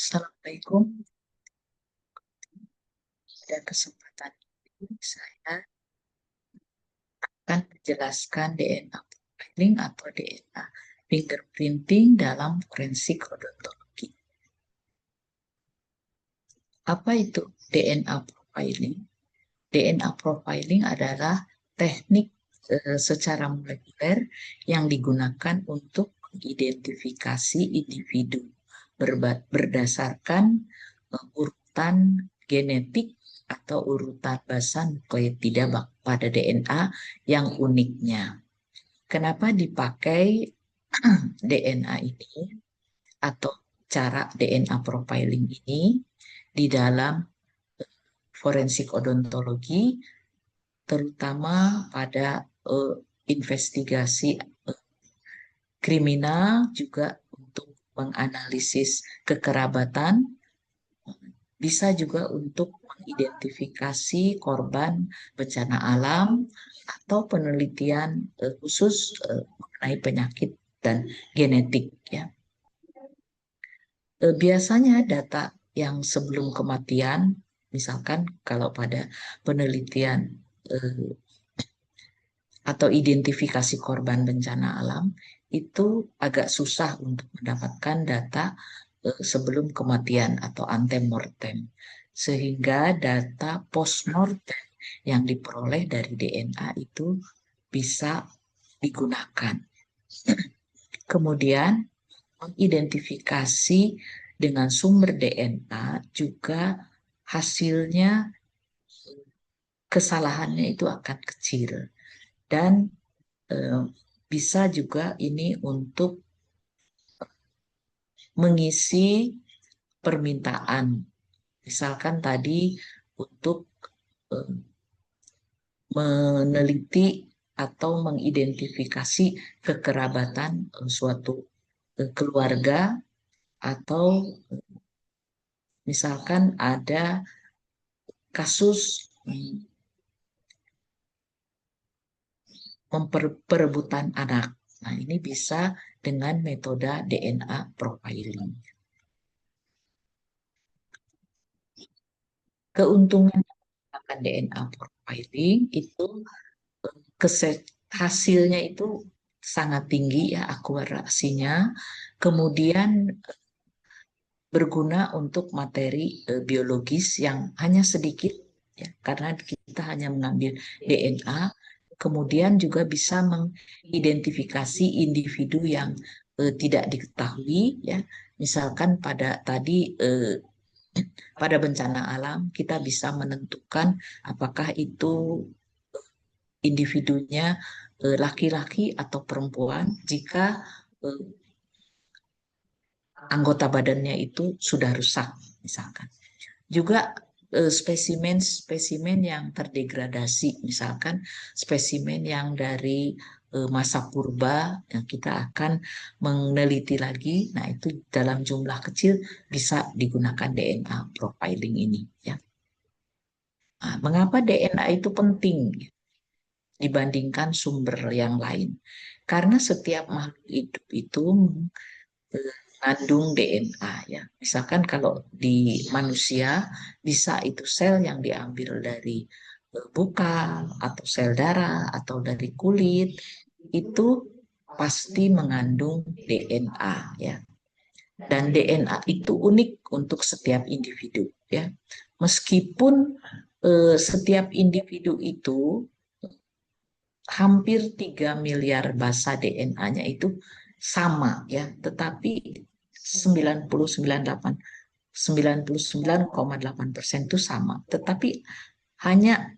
Assalamualaikum. Pada kesempatan ini saya akan menjelaskan DNA profiling atau DNA fingerprinting dalam forensik odontologi. Apa itu DNA profiling? DNA profiling adalah teknik secara molekuler yang digunakan untuk mengidentifikasi individu berdasarkan urutan genetik atau urutan basa nukleotida pada DNA yang uniknya. Kenapa dipakai DNA ini atau cara DNA profiling ini di dalam forensik odontologi, terutama pada investigasi kriminal, juga untuk menganalisis kekerabatan, bisa juga untuk mengidentifikasi korban bencana alam atau penelitian khusus mengenai penyakit dan genetik ya. Biasanya data yang sebelum kematian, misalkan kalau pada penelitian atau identifikasi korban bencana alam, itu agak susah untuk mendapatkan data sebelum kematian atau antemortem. Sehingga data postmortem yang diperoleh dari DNA itu bisa digunakan. Kemudian mengidentifikasi dengan sumber DNA juga hasilnya kesalahannya itu akan kecil. Dan bisa juga ini untuk mengisi permintaan. Misalkan tadi untuk meneliti atau mengidentifikasi kekerabatan suatu keluarga, atau misalkan ada kasus perebutan anak. Nah, ini bisa dengan metode DNA profiling. Keuntungan menggunakan DNA profiling itu hasilnya itu sangat tinggi ya akurasinya. Kemudian berguna untuk materi biologis yang hanya sedikit ya, karena kita hanya mengambil DNA. Kemudian juga bisa mengidentifikasi individu yang tidak diketahui ya. Misalkan pada tadi pada bencana alam kita bisa menentukan apakah itu individunya laki-laki atau perempuan jika anggota badannya itu sudah rusak misalkan. Juga spesimen-spesimen yang terdegradasi, misalkan spesimen yang dari masa purba, yang kita akan meneliti lagi. Nah, itu dalam jumlah kecil bisa digunakan DNA profiling ini ya. Nah, mengapa DNA itu penting dibandingkan sumber yang lain? Karena setiap makhluk hidup itu mengandung DNA ya. Misalkan kalau di manusia bisa itu sel yang diambil dari bukal atau sel darah atau dari kulit, itu pasti mengandung DNA ya. Dan DNA itu unik untuk setiap individu ya. Meskipun setiap individu itu hampir 3 miliar basa DNA-nya itu sama ya, tetapi 99,8% itu sama. Tetapi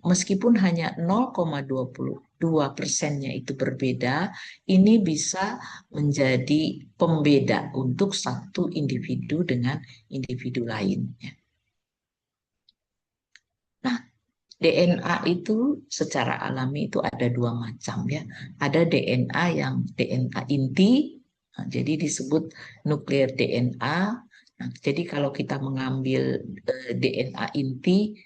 meskipun hanya 0,22%-nya itu berbeda, ini bisa menjadi pembeda untuk satu individu dengan individu lain. Nah, DNA itu secara alami itu ada dua macam ya. Ada DNA yang DNA inti, nah, jadi disebut nuklir DNA. Nah, jadi kalau kita mengambil DNA inti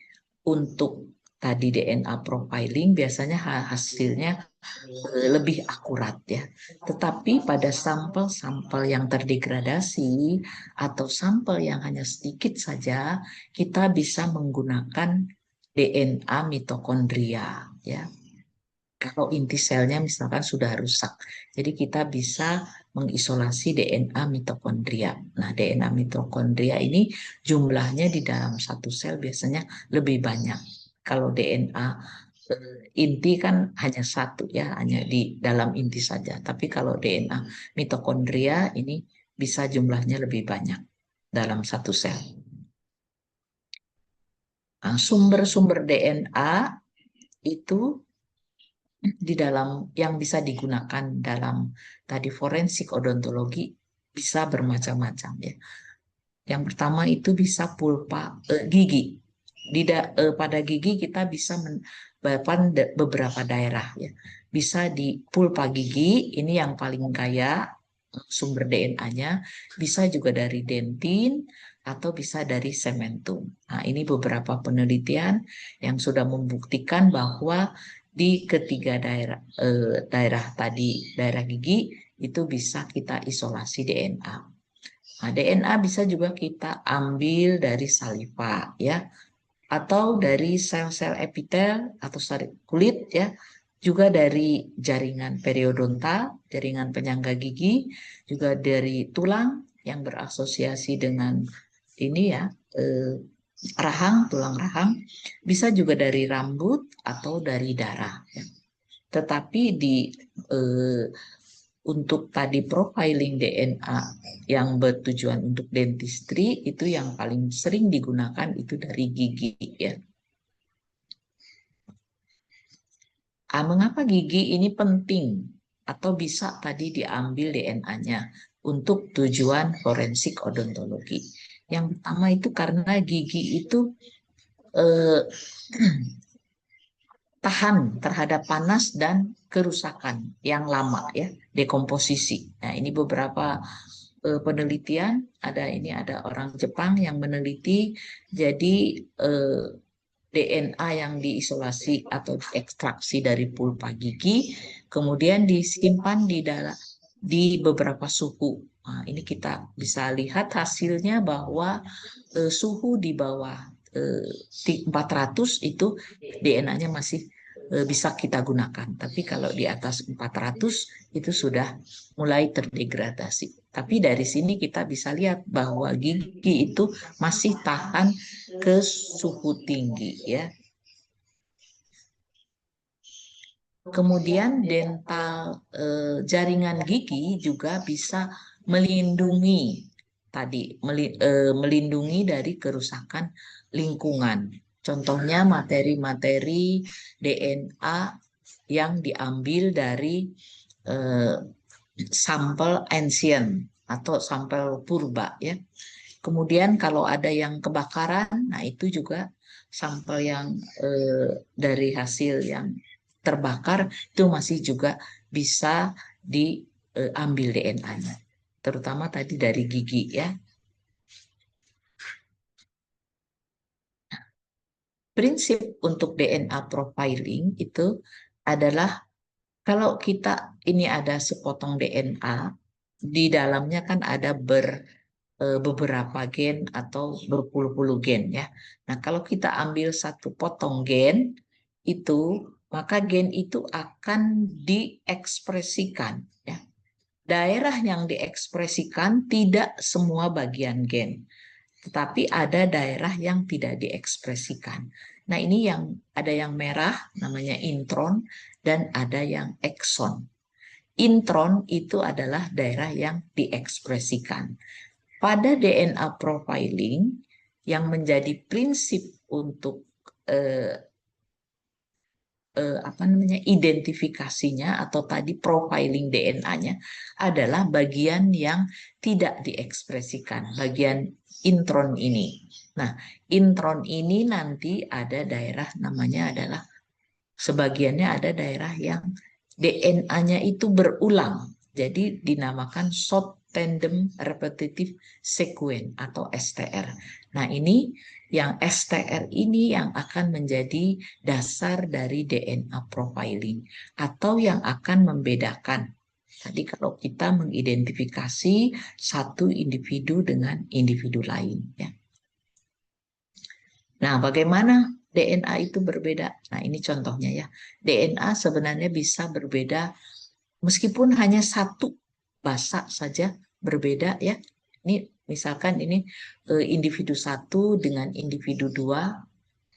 untuk tadi DNA profiling biasanya hasilnya lebih akurat ya. Tetapi pada sampel-sampel yang terdegradasi atau sampel yang hanya sedikit saja, kita bisa menggunakan DNA mitokondria ya. Kalau inti selnya misalkan sudah rusak, jadi kita bisa mengisolasi DNA mitokondria. Nah, DNA mitokondria ini jumlahnya di dalam satu sel biasanya lebih banyak. Kalau DNA inti kan hanya satu ya, hanya di dalam inti saja. Tapi kalau DNA mitokondria ini bisa jumlahnya lebih banyak dalam satu sel. Nah, sumber-sumber DNA itu di dalam yang bisa digunakan dalam tadi forensik odontologi bisa bermacam-macam ya. Yang pertama itu bisa pulpa gigi. Pada gigi kita bisa menyebabkan beberapa daerah ya. Bisa di pulpa gigi, ini yang paling kaya sumber DNA-nya, bisa juga dari dentin atau bisa dari sementum. Nah, ini beberapa penelitian yang sudah membuktikan bahwa di ketiga daerah tadi, daerah gigi itu bisa kita isolasi DNA. Nah, DNA bisa juga kita ambil dari saliva ya, atau dari sel-sel epitel atau kulit ya, juga dari jaringan periodontal, jaringan penyangga gigi, juga dari tulang yang berasosiasi dengan ini ya, rahang, tulang rahang, bisa juga dari rambut atau dari darah ya. Tetapi eh, untuk tadi profiling DNA yang bertujuan untuk dentistry itu yang paling sering digunakan itu dari gigi ya. Mengapa gigi ini penting atau bisa tadi diambil DNA-nya untuk tujuan forensik odontologi? Yang pertama itu karena gigi itu eh, tahan terhadap panas dan kerusakan yang lama ya, dekomposisi. Nah, ini beberapa penelitian, ada orang Jepang yang meneliti, jadi DNA yang diisolasi atau diekstraksi dari pulpa gigi, kemudian disimpan di beberapa suhu. Nah, ini kita bisa lihat hasilnya bahwa suhu di bawah 400 itu DNA-nya masih bisa kita gunakan. Tapi kalau di atas 400 itu sudah mulai terdegradasi. Tapi dari sini kita bisa lihat bahwa gigi itu masih tahan ke suhu tinggi ya. Kemudian dental jaringan gigi juga bisa melindungi melindungi dari kerusakan lingkungan. Contohnya materi-materi DNA yang diambil dari eh, sampel ancient atau sampel purba ya. Kemudian kalau ada yang kebakaran, nah itu juga sampel yang dari hasil yang terbakar itu masih juga bisa diambil DNA-nya. Terutama tadi dari gigi ya. Prinsip untuk DNA profiling itu adalah kalau kita ini ada sepotong DNA, di dalamnya kan ada beberapa gen atau berpuluh-puluh gen ya. Nah, kalau kita ambil satu potong gen itu, maka gen itu akan diekspresikan ya. Daerah yang diekspresikan tidak semua bagian gen, tetapi ada daerah yang tidak diekspresikan. Nah, ini yang ada yang merah namanya intron dan ada yang ekson. Intron itu adalah daerah yang diekspresikan. Pada DNA profiling yang menjadi prinsip untuk identifikasinya atau tadi profiling DNA-nya adalah bagian yang tidak diekspresikan, bagian intron ini. Nah, intron ini nanti ada daerah namanya adalah sebagiannya ada daerah yang DNA-nya itu berulang. Jadi dinamakan short tandem repetitive sequence atau STR. Nah, ini yang STR ini yang akan menjadi dasar dari DNA profiling atau yang akan membedakan. Tadi kalau kita mengidentifikasi satu individu dengan individu lain, ya. Nah, bagaimana DNA itu berbeda? Nah, ini contohnya ya. DNA sebenarnya bisa berbeda meskipun hanya satu basa saja berbeda ya. Ini misalkan ini individu satu dengan individu dua,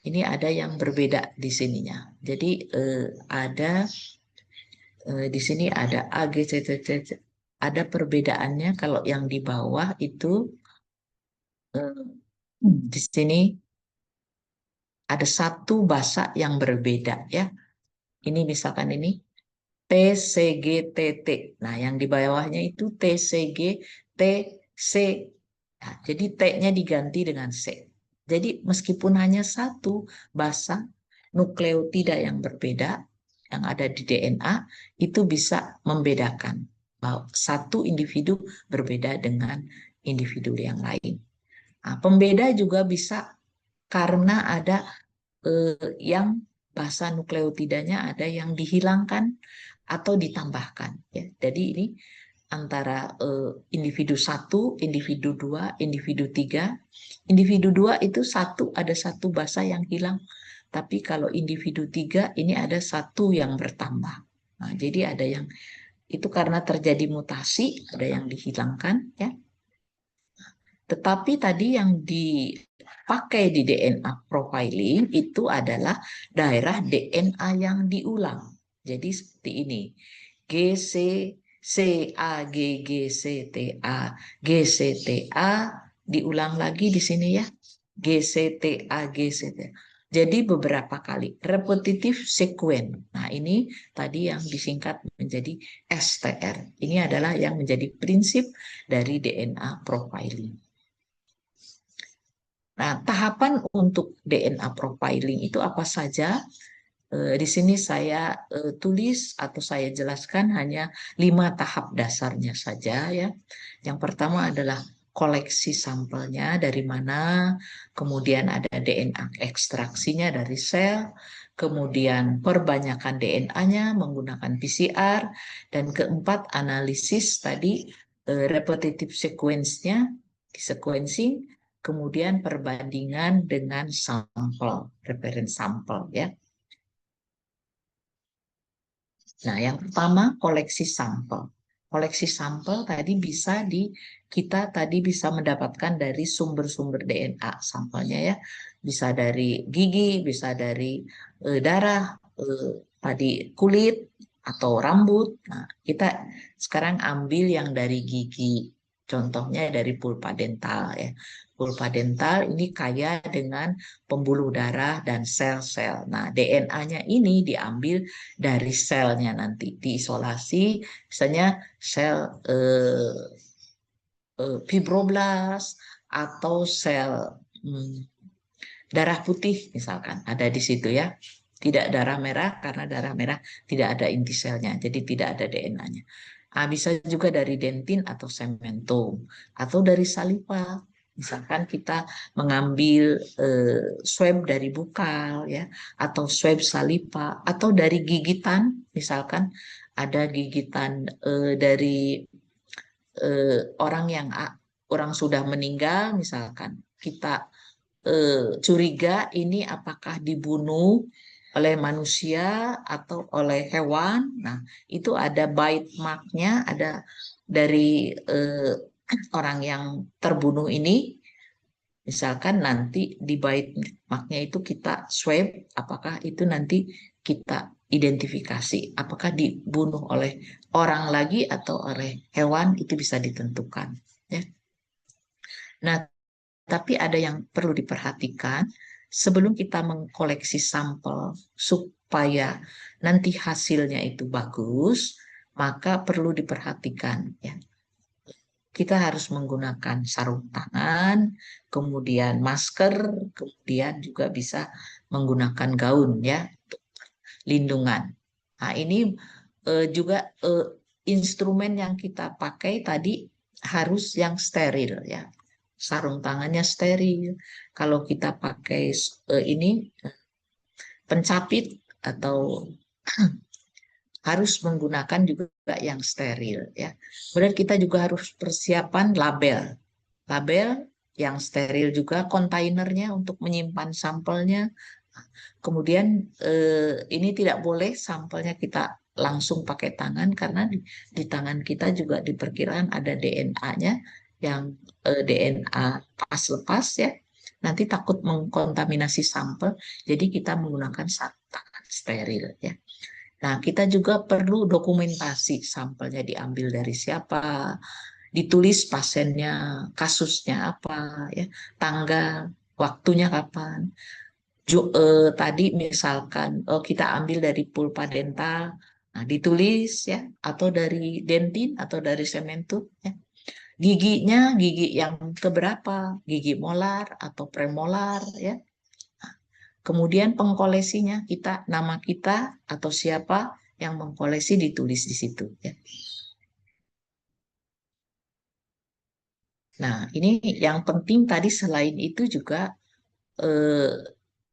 ini ada yang berbeda di sininya. Jadi ada di sini ada A, G, C, C, C, C. Ada perbedaannya kalau yang di bawah itu di sini ada satu basa yang berbeda ya. Ini misalkan ini TCGTT. Nah, yang di bawahnya itu TCGTC. Nah, jadi T-nya diganti dengan C. Jadi meskipun hanya satu basa nukleotida yang berbeda yang ada di DNA, itu bisa membedakan bahwa satu individu berbeda dengan individu yang lain. Nah, pembeda juga bisa karena ada yang basa nukleotidanya ada yang dihilangkan atau ditambahkan ya. Jadi ini antara individu satu, individu dua, individu tiga. Individu dua itu satu ada satu basa yang hilang, tapi kalau individu tiga ini ada satu yang bertambah. Nah, jadi ada yang itu karena terjadi mutasi, ada yang dihilangkan ya. Tetapi tadi yang dipakai di DNA profiling itu adalah daerah DNA yang diulang. Jadi seperti ini. GC CAGGCTA GCTA diulang lagi di sini ya. GCTA GCTA. Jadi beberapa kali repetitive sequence. Nah, ini tadi yang disingkat menjadi STR. Ini adalah yang menjadi prinsip dari DNA profiling. Nah, tahapan untuk DNA profiling itu apa saja? Di sini saya tulis atau saya jelaskan hanya 5 tahap dasarnya saja ya. Yang pertama adalah koleksi sampelnya dari mana, kemudian ada DNA ekstraksinya dari sel, kemudian perbanyakan DNA-nya menggunakan PCR, dan keempat analisis tadi repetitive sequence-nya, sequencing, kemudian perbandingan dengan sampel, reference sampel ya. Nah, yang pertama koleksi sampel. Koleksi sampel tadi bisa kita tadi bisa mendapatkan dari sumber-sumber DNA sampelnya ya. Bisa dari gigi, bisa dari darah, tadi kulit atau rambut. Nah, kita sekarang ambil yang dari gigi. Contohnya dari pulpa dental ya. Pulpa dental ini kaya dengan pembuluh darah dan sel-sel. Nah, DNA-nya ini diambil dari selnya nanti diisolasi, misalnya sel fibroblast atau sel darah putih misalkan ada di situ ya. Tidak darah merah karena darah merah tidak ada inti selnya, jadi tidak ada DNA-nya. Nah, bisa juga dari dentin atau sementum atau dari saliva. Misalkan kita mengambil swab dari bukal ya, atau swab saliva, atau dari gigitan, misalkan ada gigitan dari orang yang orang sudah meninggal, misalkan kita curiga ini apakah dibunuh oleh manusia atau oleh hewan. Nah, itu ada bite mark-nya, ada dari orang yang terbunuh ini. Misalkan nanti di bite mark-nya itu kita swab, apakah itu nanti kita identifikasi, apakah dibunuh oleh orang lagi atau oleh hewan, itu bisa ditentukan. Ya. Nah, tapi ada yang perlu diperhatikan sebelum kita mengkoleksi sampel supaya nanti hasilnya itu bagus, maka perlu diperhatikan ya. Kita harus menggunakan sarung tangan, kemudian masker, kemudian juga bisa menggunakan gaun ya, lindungan. Nah, ini juga instrumen yang kita pakai tadi harus yang steril ya. Sarung tangannya steril. Kalau kita pakai ini pencapit atau harus menggunakan juga yang steril ya. Kemudian kita juga harus persiapan label. Label yang steril juga, kontainernya untuk menyimpan sampelnya. Kemudian ini tidak boleh sampelnya kita langsung pakai tangan karena di tangan kita juga diperkirakan ada DNA-nya yang DNA pas lepas ya. Nanti takut mengkontaminasi sampel, jadi kita menggunakan sarung tangan steril ya. Nah, kita juga perlu dokumentasi sampelnya diambil dari siapa, ditulis pasiennya, kasusnya apa, ya, tanggal, waktunya kapan. Tadi misalkan kita ambil dari pulpa dental, nah ditulis ya, atau dari dentin atau dari sementum ya. Giginya gigi yang keberapa, gigi molar atau premolar ya. Kemudian pengkolesinya kita, nama kita atau siapa yang mengkolesi ditulis di situ ya. Nah, ini yang penting tadi selain itu juga eh,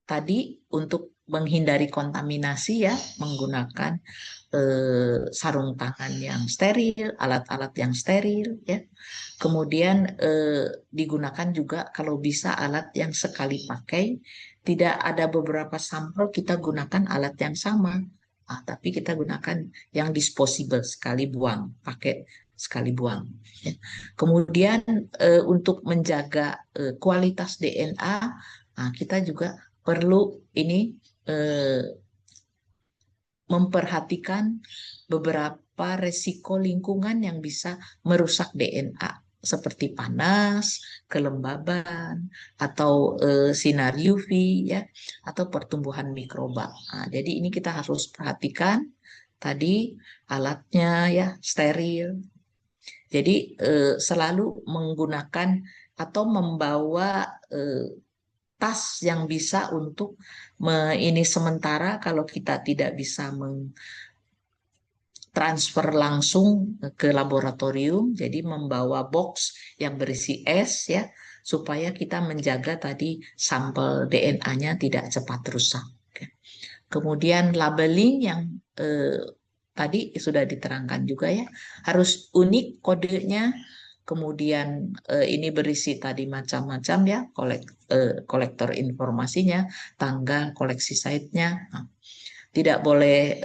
tadi untuk menghindari kontaminasi ya menggunakan sarung tangan yang steril, alat-alat yang steril ya. Kemudian digunakan juga kalau bisa alat yang sekali pakai, tidak ada beberapa sampel kita gunakan alat yang sama. Tapi kita gunakan yang disposable sekali buang, pakai sekali buang. Ya. Kemudian untuk menjaga kualitas DNA, kita juga perlu ini eh, memperhatikan beberapa resiko lingkungan yang bisa merusak DNA seperti panas, kelembaban, atau sinar UV ya, atau pertumbuhan mikroba. Nah, jadi ini kita harus perhatikan tadi alatnya ya steril. Jadi selalu menggunakan atau membawa tas yang bisa untuk ini sementara kalau kita tidak bisa transfer langsung ke laboratorium, jadi membawa box yang berisi es ya, supaya kita menjaga tadi sampel DNA-nya tidak cepat rusak. Kemudian labeling yang tadi sudah diterangkan juga ya, harus unik kodenya. Kemudian ini berisi tadi macam-macam ya, kolektor informasinya, tanggal koleksi site-nya. Nah, tidak boleh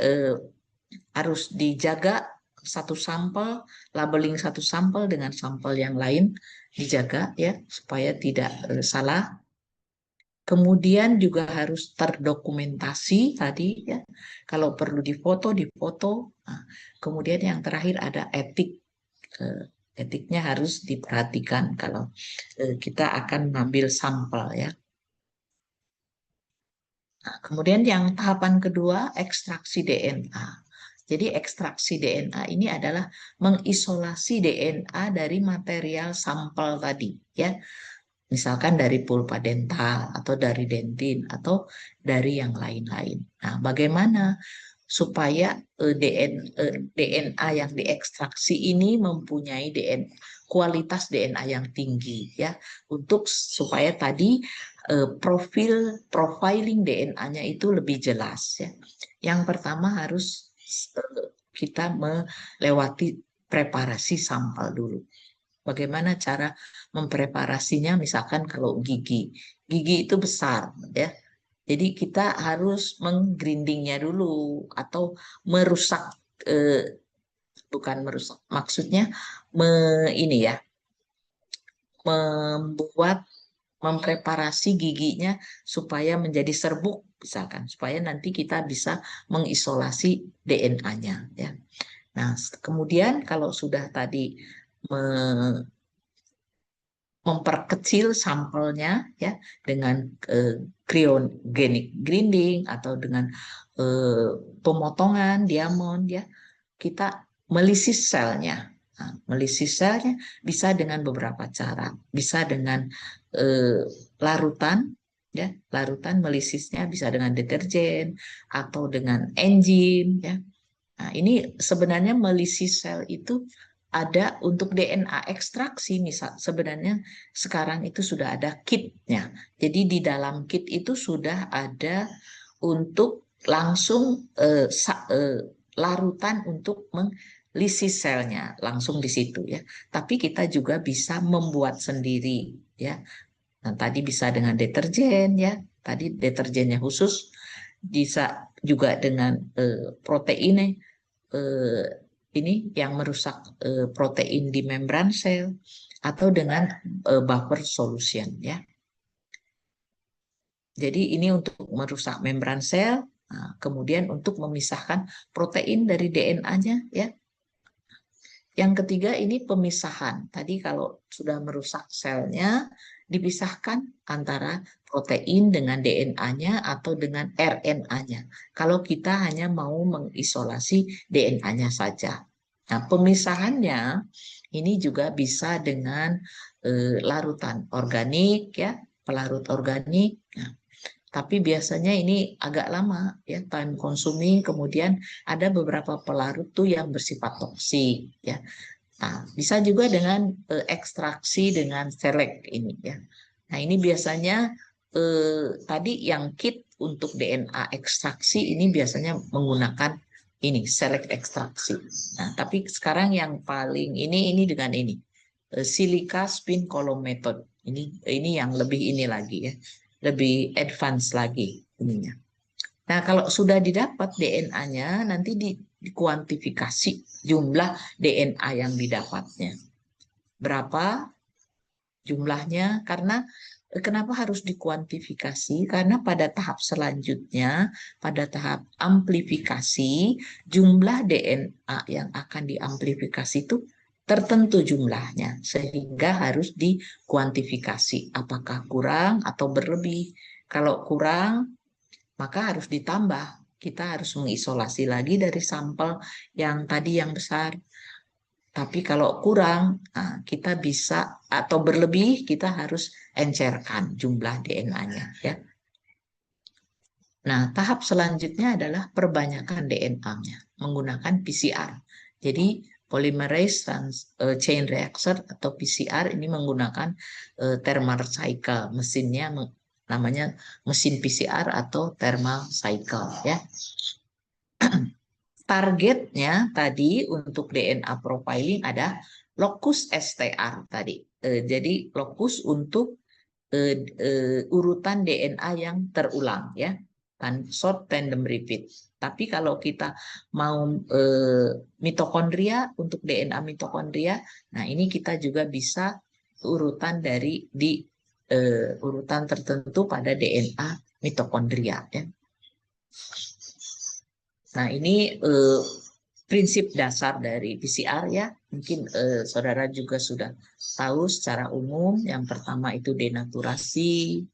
harus dijaga satu sampel, labeling satu sampel dengan sampel yang lain dijaga ya supaya tidak salah. Kemudian juga harus terdokumentasi tadi ya. Kalau perlu difoto, difoto. Nah, kemudian yang terakhir ada etik. Eh, Etiknya harus diperhatikan kalau kita akan mengambil sampel ya. Nah, kemudian yang tahapan kedua, ekstraksi DNA. Jadi ekstraksi DNA ini adalah mengisolasi DNA dari material sampel tadi, ya. Misalkan dari pulpa dental atau dari dentin atau dari yang lain-lain. Nah, bagaimana supaya DNA yang diekstraksi ini mempunyai kualitas DNA yang tinggi ya untuk supaya tadi profiling DNA-nya itu lebih jelas ya. Yang pertama harus kita melewati preparasi sampel dulu. Bagaimana cara mempreparasinya? Misalkan kalau gigi itu besar ya. Jadi kita harus menggrindingnya dulu atau merusak bukan merusak, maksudnya ini ya, membuat mempreparasi giginya supaya menjadi serbuk misalkan, supaya nanti kita bisa mengisolasi DNA-nya ya. Nah, kemudian kalau sudah tadi memperkecil sampelnya ya dengan cryogenic grinding atau dengan eh, pemotongan diamond ya kita melisis selnya. Nah, melisis selnya bisa dengan beberapa cara, bisa dengan eh, larutan ya larutan melisisnya bisa dengan deterjen atau dengan enzim ya. Nah, ini sebenarnya melisis sel itu ada untuk DNA ekstraksi, misal sebenarnya sekarang itu sudah ada kitnya. Jadi di dalam kit itu sudah ada untuk langsung larutan untuk melisis selnya langsung di situ ya. Tapi kita juga bisa membuat sendiri ya. Nah, tadi bisa dengan deterjen ya. Tadi deterjennya khusus, bisa juga dengan protein eh, ini yang merusak protein di membran sel atau dengan buffer solution ya. Jadi ini untuk merusak membran sel, nah, kemudian untuk memisahkan protein dari DNA-nya ya. Yang ketiga ini pemisahan. Tadi kalau sudah merusak selnya, dipisahkan antara protein dengan DNA-nya atau dengan RNA-nya. Kalau kita hanya mau mengisolasi DNA-nya saja. Nah, pemisahannya ini juga bisa dengan larutan organik ya, pelarut organik. Nah, tapi biasanya ini agak lama ya, time consuming. Kemudian ada beberapa pelarut tuh yang bersifat toksik ya. Nah, bisa juga dengan ekstraksi dengan select ini ya. Nah, ini biasanya tadi yang kit untuk DNA ekstraksi ini biasanya menggunakan ini select ekstraksi. Nah, tapi sekarang yang paling ini dengan ini silica spin column method. Ini yang lebih ini lagi ya, lebih advance lagi ininya. Nah, kalau sudah didapat DNA-nya, nanti dikuantifikasi jumlah DNA yang didapatnya. Berapa jumlahnya? Karena kenapa harus dikuantifikasi? Karena pada tahap selanjutnya, pada tahap amplifikasi, jumlah DNA yang akan diamplifikasi itu tertentu jumlahnya, sehingga harus dikuantifikasi apakah kurang atau berlebih. Kalau kurang, maka harus ditambah. Kita harus mengisolasi lagi dari sampel yang tadi yang besar. Tapi kalau kurang, kita bisa atau berlebih, kita harus encerkan jumlah DNA-nya. Ya. Nah, tahap selanjutnya adalah perbanyakan DNA-nya menggunakan PCR. Jadi polymerase chain reactor atau PCR ini menggunakan thermal cycle, mesinnya namanya mesin PCR atau thermal cycle ya. Targetnya tadi untuk DNA profiling ada locus STR tadi. Jadi lokus untuk urutan DNA yang terulang ya, kan short tandem repeat. Tapi kalau kita mau mitokondria untuk DNA mitokondria, nah ini kita juga bisa urutan dari di urutan tertentu pada DNA mitokondria ya. Nah, ini prinsip dasar dari PCR ya. Mungkin saudara juga sudah tahu secara umum. Yang pertama itu denaturasi,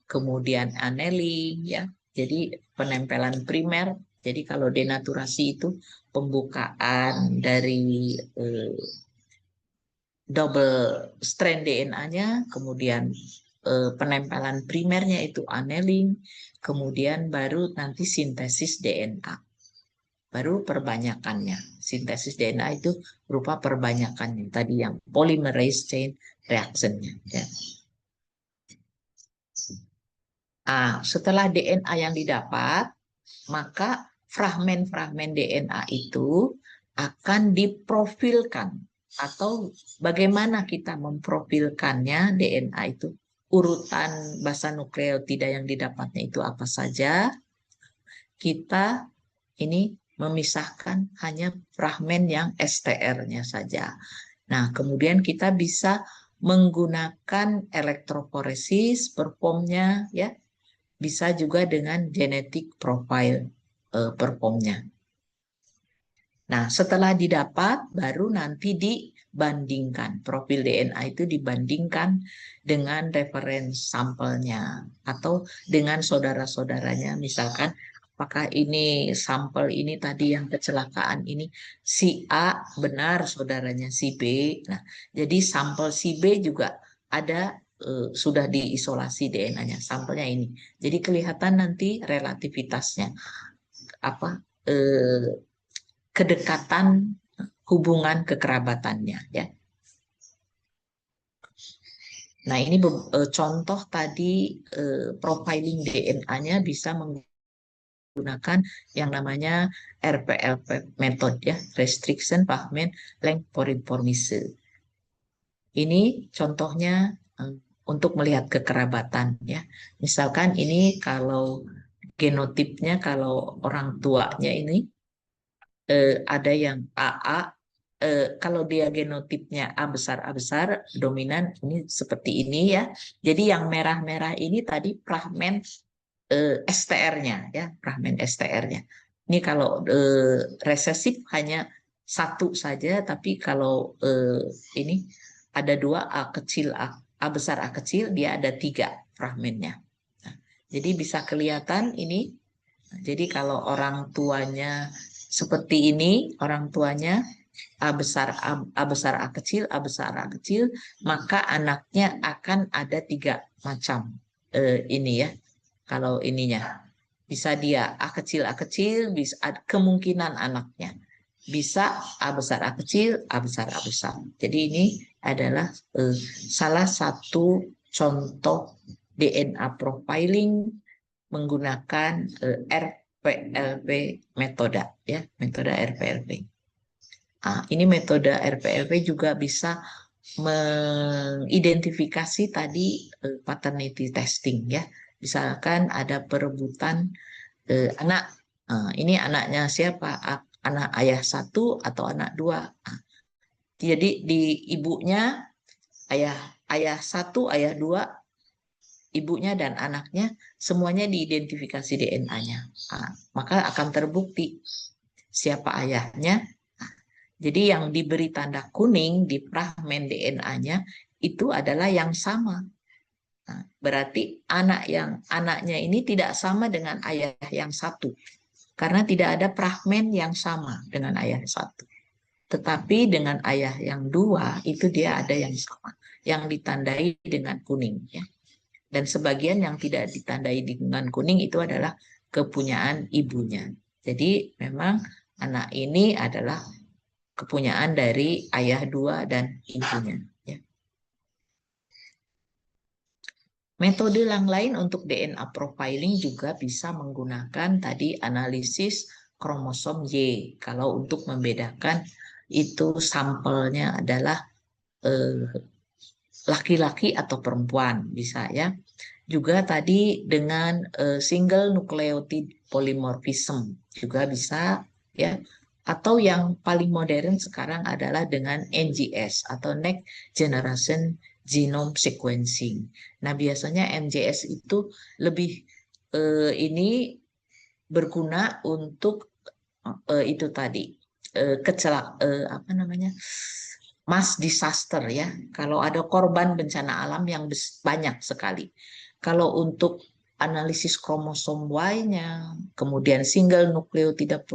kemudian annealing ya. Jadi penempelan primer. Jadi kalau denaturasi itu pembukaan dari double strand DNA-nya, kemudian penempelan primernya itu annealing, kemudian baru nanti sintesis DNA. Baru perbanyakannya. Sintesis DNA itu berupa perbanyakannya. Tadi yang polymerase chain reaction-nya. Ya. Nah, setelah DNA yang didapat, maka fragmen-fragmen DNA itu akan diprofilkan. Atau bagaimana kita memprofilkannya DNA itu. Urutan basa nukleotida yang didapatnya itu apa saja. Kita ini memisahkan hanya fragmen yang STR-nya saja. Nah, kemudian kita bisa menggunakan elektroforesis performnya ya, bisa juga dengan genetic profile performnya. Nah, setelah didapat baru nanti dibandingkan profil DNA itu dibandingkan dengan reference sampelnya atau dengan saudara-saudaranya, misalkan apakah ini sampel ini tadi yang kecelakaan ini si A benar saudaranya si B. Nah, jadi sampel si B juga ada sudah diisolasi DNA-nya, sampelnya ini. Jadi kelihatan nanti relativitasnya apa kedekatan hubungan kekerabatannya ya. Nah, ini contoh tadi profiling DNA-nya bisa menggunakan yang namanya RPLP method ya, Restriction Pavement Length Poriformisme. Ini contohnya untuk melihat kekerabatan ya. Misalkan ini kalau genotipnya, kalau orang tuanya ini ada yang AA, kalau dia genotipnya A besar dominan ini seperti ini ya. Jadi yang merah-merah ini tadi fragmen STR-nya ya, fragmen STR-nya. Ini kalau resesif hanya satu saja, tapi kalau ini ada dua, A kecil, A besar, A kecil, dia ada tiga fragmennya. Nah, jadi bisa kelihatan ini. Jadi kalau orang tuanya seperti ini, orang tuanya A besar, A kecil, A besar, A kecil, maka anaknya akan ada tiga macam ini ya. Kalau ininya bisa dia A kecil, bisa kemungkinan anaknya bisa A besar, A kecil, A besar, A besar. Jadi ini adalah salah satu contoh DNA profiling menggunakan RPLP metode ya, metode RPLP. Nah, ini metode RPLP juga bisa mengidentifikasi tadi paternity testing ya. Misalkan ada perebutan anak, ini anaknya siapa? Anak ayah satu atau anak dua. Nah, jadi di ibunya ayah ayah satu, ayah dua, ibunya dan anaknya semuanya diidentifikasi DNA-nya. Nah, maka akan terbukti siapa ayahnya. Jadi yang diberi tanda kuning di fragmen DNA-nya itu adalah yang sama. Nah, berarti anaknya ini tidak sama dengan ayah yang satu karena tidak ada fragmen yang sama dengan ayah satu. Tetapi dengan ayah yang dua itu dia ada yang sama, yang ditandai dengan kuning ya. Dan sebagian yang tidak ditandai dengan kuning itu adalah kepunyaan ibunya. Jadi memang anak ini adalah kepunyaan dari ayah dua dan ibunya. Ya. Metode yang lain untuk DNA profiling juga bisa menggunakan tadi analisis kromosom Y. Kalau untuk membedakan itu sampelnya adalah laki-laki atau perempuan bisa ya. Juga tadi dengan single nucleotide polymorphism juga bisa ya. Atau yang paling modern sekarang adalah dengan NGS atau Next Generation Genome Sequencing. Nah, biasanya NGS itu lebih ini berguna untuk itu tadi apa namanya? Mass disaster ya. Kalau ada korban bencana alam yang banyak sekali. Kalau untuk analisis kromosom Y-nya, kemudian single nucleotide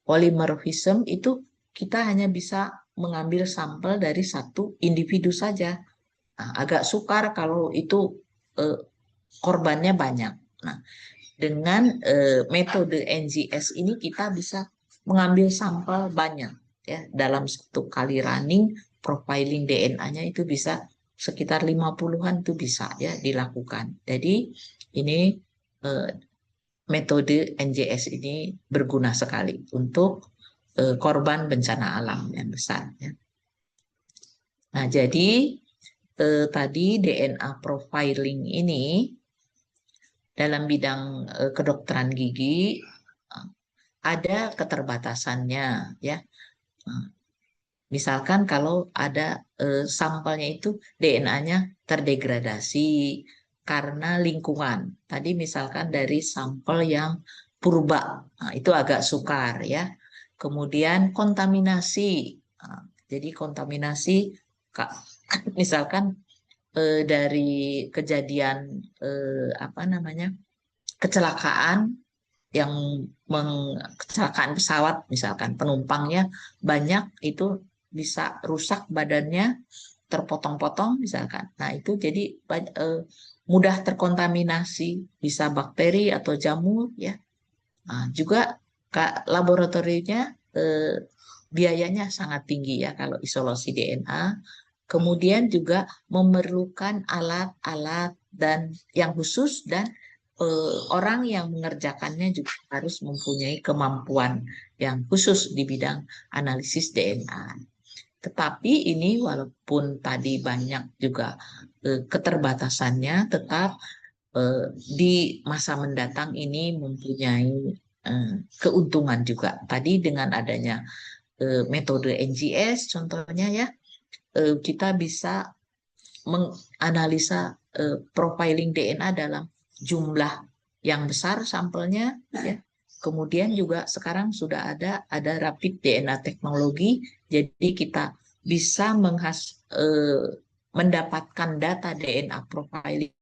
polymorphism itu kita hanya bisa mengambil sampel dari satu individu saja. Nah, agak sukar kalau itu korbannya banyak. Nah, dengan metode NGS ini kita bisa mengambil sampel banyak ya dalam satu kali running profiling DNA-nya itu bisa sekitar 50-an itu bisa ya dilakukan. Jadi ini metode NGS ini berguna sekali untuk korban bencana alam yang besar ya. Nah, jadi tadi DNA profiling ini dalam bidang kedokteran gigi ada keterbatasannya ya. Misalkan kalau ada sampelnya itu DNA-nya terdegradasi karena lingkungan. Tadi misalkan dari sampel yang purba, nah, itu agak sukar ya. Kemudian kontaminasi. Nah, jadi kontaminasi misalkan dari kejadian apa namanya? Kecelakaan yang kecelakaan pesawat misalkan penumpangnya banyak itu bisa rusak badannya terpotong-potong misalkan. Nah, itu jadi mudah terkontaminasi, bisa bakteri atau jamur ya. Nah, juga laboratoriumnya biayanya sangat tinggi ya kalau isolasi DNA. Kemudian juga memerlukan alat-alat dan yang khusus dan orang yang mengerjakannya juga harus mempunyai kemampuan yang khusus di bidang analisis DNA. Tetapi ini walaupun tadi banyak juga keterbatasannya, tetap di masa mendatang ini mempunyai keuntungan juga. Tadi dengan adanya metode NGS contohnya ya, kita bisa menganalisa profiling DNA dalam jumlah yang besar sampelnya ya. Kemudian juga sekarang sudah ada rapid DNA teknologi, jadi kita bisa mendapatkan data DNA profiling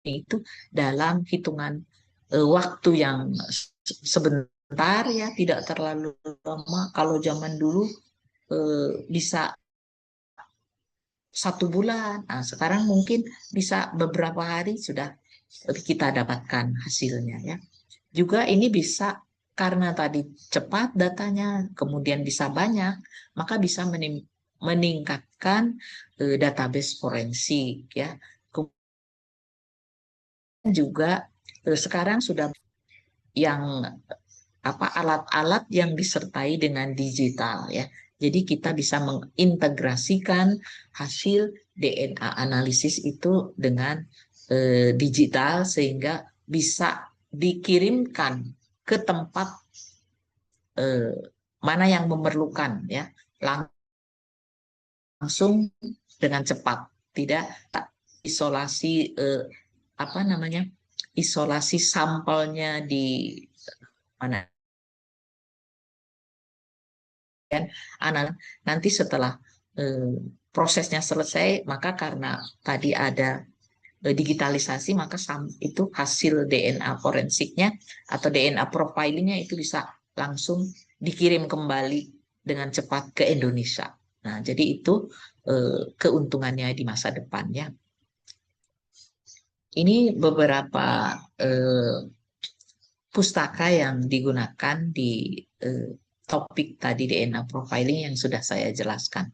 itu dalam hitungan waktu yang sebentar ya, tidak terlalu lama. Kalau zaman dulu bisa 1 bulan, nah sekarang mungkin bisa beberapa hari sudah kita dapatkan hasilnya ya. Juga ini bisa karena tadi cepat datanya, kemudian bisa banyak, maka bisa meningkatkan database forensik ya. Kemudian juga sekarang sudah yang alat-alat yang disertai dengan digital ya. Jadi kita bisa mengintegrasikan hasil DNA analisis itu dengan digital sehingga bisa dikirimkan ke tempat eh, mana yang memerlukan ya, langsung dengan cepat, tidak isolasi apa namanya, isolasi sampelnya di mana kan anak nanti setelah eh, prosesnya selesai, maka karena tadi ada digitalisasi, maka itu hasil DNA forensiknya atau DNA profilingnya itu bisa langsung dikirim kembali dengan cepat ke Indonesia. Nah, jadi itu keuntungannya di masa depannya. Ini beberapa eh, pustaka yang digunakan di eh, topik tadi DNA profiling yang sudah saya jelaskan.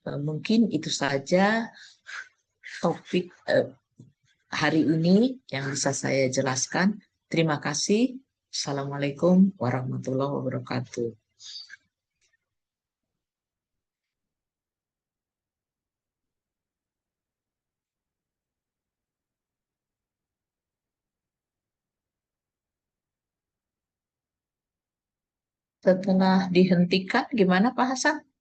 Mungkin itu saja topik hari ini yang bisa saya jelaskan. Terima kasih. Assalamualaikum warahmatullahi wabarakatuh. Setelah dihentikan, gimana Pak Hasan?